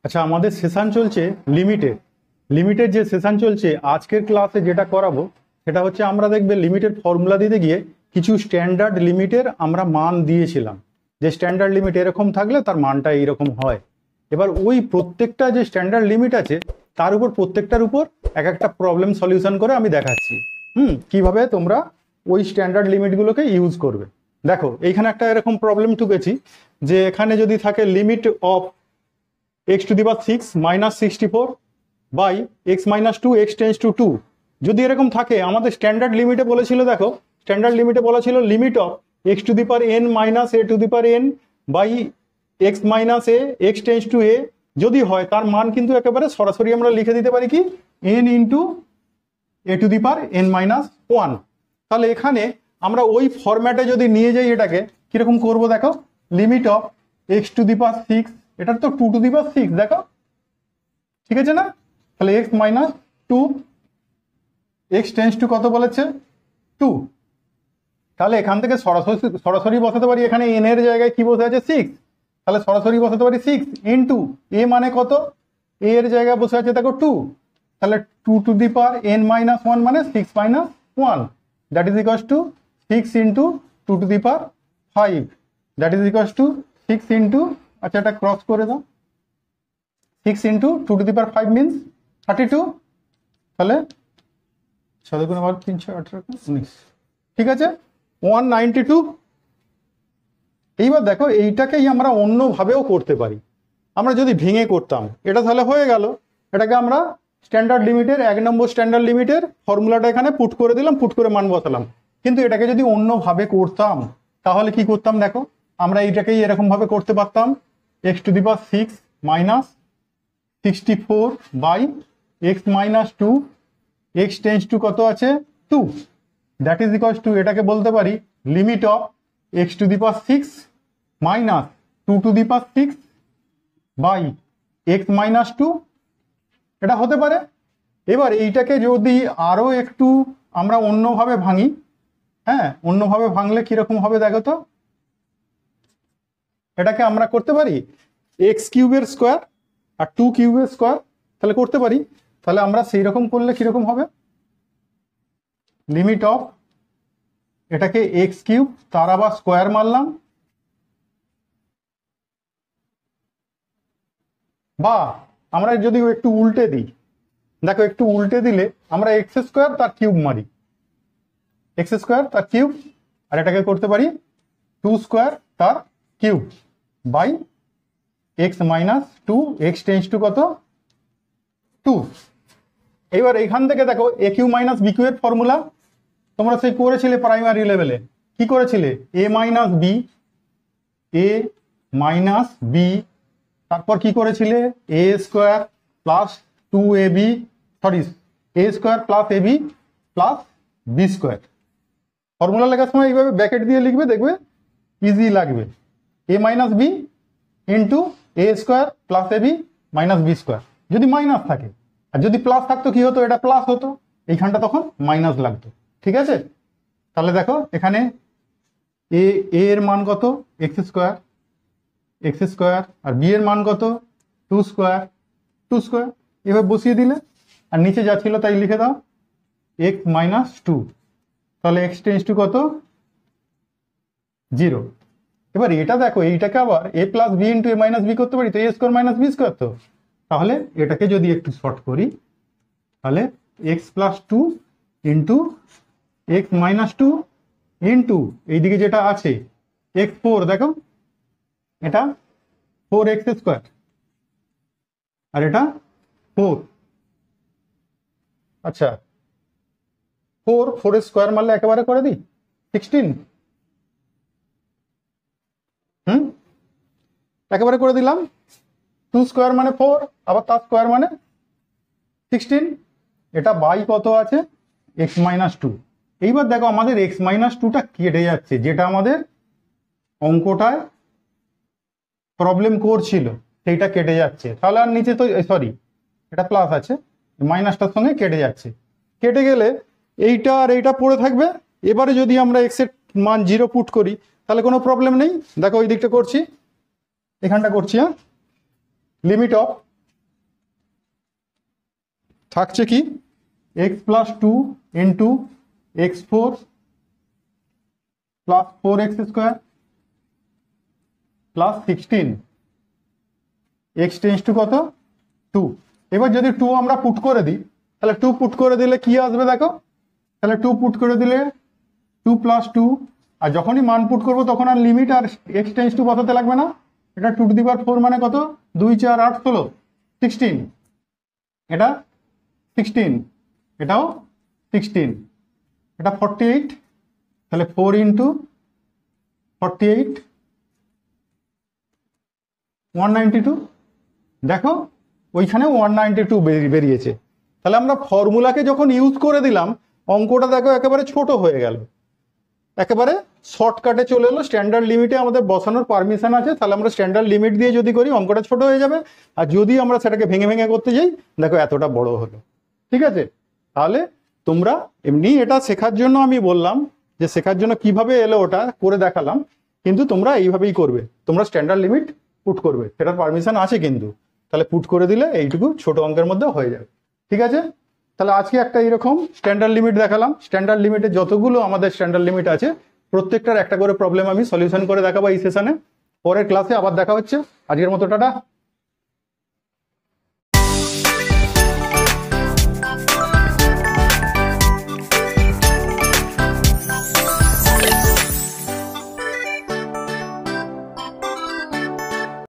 আচ্ছা, আমাদের সেশন চলছে লিমিটেড। লিমিটের যে সেশন চলছে, আজকের ক্লাসে যেটা করাবো সেটা হচ্ছে আমরা দেখবে লিমিটের ফর্মুলা দিতে গিয়ে কিছু স্ট্যান্ডার্ড লিমিটের আমরা মান দিয়েছিলাম, যে স্ট্যান্ডার্ড লিমিট এরকম থাকলে তার মানটা এইরকম হয়। এবার ওই প্রত্যেকটা যে স্ট্যান্ডার্ড লিমিট আছে তার উপর প্রত্যেকটার উপর এক একটা প্রবলেম সলিউশন করে আমি দেখাচ্ছি কিভাবে তোমরা ওই স্ট্যান্ডার্ড লিমিটগুলোকে ইউজ করবে। দেখো এইখানে একটা এরকম প্রবলেম ঠুকেছি যে এখানে যদি থাকে limit of x to the power 6 minus 64 by x minus 2 x tends to 2 যদি এরকম থাকে, আমাদের স্ট্যান্ডার্ড লিমিটে বলেছিল, দেখো স্ট্যান্ডার্ড লিমিটে বলা ছিল limit of x to the power n minus a to the power n by x minus a x tends to a যদি হয় তার মান কিন্তু একেবারে সরাসরি আমরা লিখে দিতে পারি কি n into a to the power n minus 1। তাহলে এখানে আমরা ওই ফরম্যাটে যদি নিয়ে যাই এটাকে কিরকম করব, দেখো limit of x to the power 6, এটা তো 2 to the power 6, দেখো ঠিক আছে না? তাহলে x minus 2 x tends to কত বলেছে 2। তাহলে এখান থেকে সরাসরি বসাতে পারি, এখানে n এর জায়গায় কি বসে আছে 6, তাহলে সরাসরি বসাতে পারি 6 ইনটু a মানে কত, a এর জায়গায় বসে আছে দেখো 2, তাহলে 2 to the power n minus 1 মানে 6 minus 1, that is equals to 6 into 2 to the power 5, that is equals to 6 into, আচ্ছা এটা ক্রস করে দাও, 6 into 2 to the power 5 means 32, তাহলে 7 গুণ 3 18 19, ঠিক আছে 192। এইবার দেখো এইটাকেই আমরা অন্যভাবেও করতে পারি, আমরা যদি ভেঙে করতাম এটা তাহলে হয়ে গেল, এটাকে আমরা স্ট্যান্ডার্ড লিমিটের 1 নম্বর স্ট্যান্ডার্ড লিমিটের ফর্মুলাটা এখানে পুট করে দিলাম, পুট করে মান বসালাম। কিন্তু এটাকে যদি অন্যভাবে করতাম তাহলে কি করতাম, দেখো আমরা এইটাকেই এরকম ভাবে করতে পারতাম x to the power 6 minus 64 by x minus 2 x tends to কত আছে 2, that is equals to এটাকে বলতে পারি limit of x to the power 6 minus 2 to the power 6 by x minus 2, এটা হতে পারে। এবার এইটাকে যদি আরো একটু আমরা অন্যভাবে ভাঙি, হ্যাঁ অন্যভাবে ভাঙলে কিরকম হবে দেখো তো, এটাকে আমরা করতে পারি x কিউবের স্কোয়ার আর 2 কিউবের স্কোয়ার, তাহলে করতে পারি। তাহলে আমরা সেই রকম করলে কিরকম হবে, লিমিট অফ এটাকে x কিউব তার আবার স্কোয়ার মারলাম, বা আমরা যদি একটু উল্টে দিই, দেখো একটু উল্টে দিলে আমরা এক্স স্কোয়ার তার কিউব মারি, এক্স স্কোয়ার তার কিউব, আর এটাকে করতে পারি 2 স্কোয়ার তার cube by x minus 2 x tends to কত 2। এবার এখান থেকে দেখো a cube minus b cube এর ফর্মুলা তোমরা সেই করেছিলে প্রাইমারি লেভেলে, কি করেছিলে এ মাইনাস বি, তারপর কি করেছিলে a square plus 2ab, sorry a square plus a b plus b square. Formula লেখার সময় এইভাবে ব্র্যাকেট দিয়ে লিখবে, দেখবে ইজি লাগবে, a minus b into a square plus a b minus b square. যদি মাইনাস থাকে, আর যদি প্লাস থাকতো কি হতো, এটা প্লাস হতো, এইখানটা তখন মাইনাস লাগতো, ঠিক আছে? তাহলে দেখো এখানে এ এর মান কত এক্স স্কোয়ার আর বি এর মান কত 2 স্কোয়ার, এভাবে বসিয়ে দিলে, আর নিচে যা ছিল তাই লিখে দাও x মাইনাস 2, তাহলে x টেন্স টু কত 0। এবার এটা দেখো এইটাকে আবার a plus b into a minus b করতে পারি, তো a square minus b square, তো তাহলে এটাকে যদি একটু শর্ট করি তাহলে x plus 2 into x minus 2 into এইদিকে যেটা আছে x4, দেখো এটা 4x স্কোয়ার আর এটা 4, আচ্ছা 4 এর স্কোয়ার মারলে একেবারে করে দিই 16, একেবারে করে দিলাম, 2 স্কোয়ার মানে 4, আবার তার স্কোয়ার মানে 16, এটা বাই কত আছে x মাইনাস 2। এইবার দেখো আমাদের x মাইনাস 2টা কেটে যাচ্ছে, যেটা আমাদের অঙ্কটায় প্রবলেম করছিল সেইটা কেটে যাচ্ছে, তাহলে আর নিচে তো সরি এটা প্লাস আছে, মাইনাসটার সঙ্গে কেটে যাচ্ছে, কেটে গেলে এইটা আর এইটা পড়ে থাকবে। এবারে যদি আমরা এক্স এর মান 0 পুট করি তাহলে কোনো প্রবলেম নেই, দেখো ওই দিকটা করছি, এখানটা করছি, হ্যাঁ লিমিট অফ থাকছে কি x plus two into x four plus four x square plus 16 x tends to কত 2। এবার যদি 2 আমরা পুট করে দিই তাহলে 2 পুট করে দিলে কি আসবে দেখো, তাহলে 2 পুট করে দিলে 2 প্লাস 2, আর যখনই মান পুট করবো তখন আর লিমিট আর এক্স টেন্স টু বসাতে লাগবে না। এটা 2 টু দি পাওয়ার 4 মানে কত, 2 4 8 16 16, এটা 16, এটাও 16, এটা 48, তাহলে 4 ইন্টু 48 192। দেখো ওইখানে 192 বেরিয়েছে। তাহলে আমরা ফর্মুলাকে যখন ইউজ করে দিলাম অঙ্কটা দেখো একেবারে ছোট হয়ে গেল, একেবারে শর্টকাটে চলে এলো। স্ট্যান্ডার্ড লিমিটে আমাদের বসানোর পারমিশন আছে, তাহলে আমরা স্ট্যান্ডার্ড লিমিট দিয়ে যদি করি অঙ্কটা ছোট হয়ে যাবে। আর যদি আমরা সেটাকে ভেঙে ভেঙে করতে যাই দেখো এতটা বড় হলো। ঠিক আছে, তাহলে তোমরা এমনি এটা শেখার জন্য আমি বললাম যে শেখার জন্য কিভাবে এলো ওটা করে দেখালাম, কিন্তু তোমরা এইভাবেই করবে, তোমরা স্ট্যান্ডার্ড লিমিট পুট করবে, সেটার পারমিশন আছে কিন্তু। তাহলে পুট করে দিলে এইটুকু ছোট অঙ্কের মধ্যে হয়ে যাবে। ঠিক আছে, তাহলে আজকে একটা এরকম স্ট্যান্ডার্ড লিমিট দেখালাম। স্ট্যান্ডার্ড লিমিটে যতগুলো আমাদের স্ট্যান্ডার্ড লিমিট আছে প্রত্যেকটার একটা করে প্রবলেম আমি সলিউশন করে দেখাবো এই সেশনে। পরের ক্লাসে আবার দেখা হচ্ছে, আজকের মতো টাটা।